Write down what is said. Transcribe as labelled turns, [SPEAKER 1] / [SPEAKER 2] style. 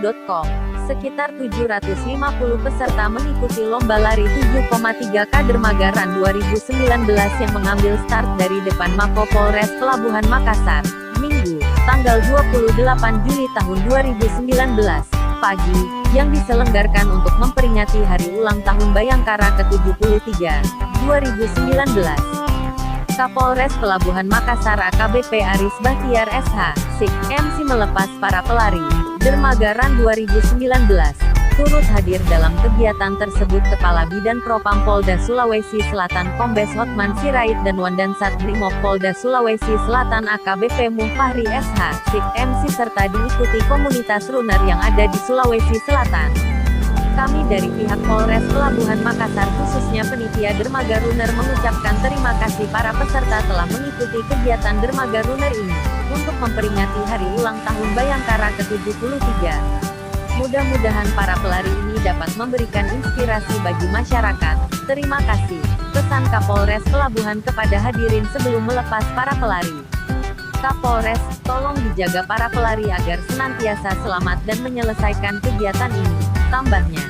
[SPEAKER 1] detik.com. Sekitar 750 peserta mengikuti lomba lari 7,3 K Dermaga Run 2019 yang mengambil start dari depan Mako Polres Pelabuhan Makassar, Minggu, tanggal 28 Juli tahun 2019, pagi, yang diselenggarkan untuk memperingati Hari Ulang Tahun Bayangkara ke-73, 2019. Kapolres Pelabuhan Makassar AKBP Aris Bahtiar SH, SIK, MC melepas para pelari Dermaga Run 2019. Turut hadir dalam kegiatan tersebut Kepala Bidan Propam Polda Sulawesi Selatan Kombes Hotman Sirait dan Wandansat Brimob Polda Sulawesi Selatan AKBP Muhfahri SH, SIK, MC serta diikuti komunitas runner yang ada di Sulawesi Selatan. Kami dari pihak Polres Pelabuhan Makassar khususnya Penitia Dermaga Runner mengucapkan terima kasih para peserta telah mengikuti kegiatan Dermaga Runner ini, untuk memperingati Hari Ulang Tahun Bayangkara ke-73. Mudah-mudahan para pelari ini dapat memberikan inspirasi bagi masyarakat. Terima kasih. Pesan Kapolres Pelabuhan kepada hadirin sebelum melepas para pelari. Kapolres, tolong dijaga para pelari agar senantiasa selamat dan menyelesaikan kegiatan ini, tambahnya.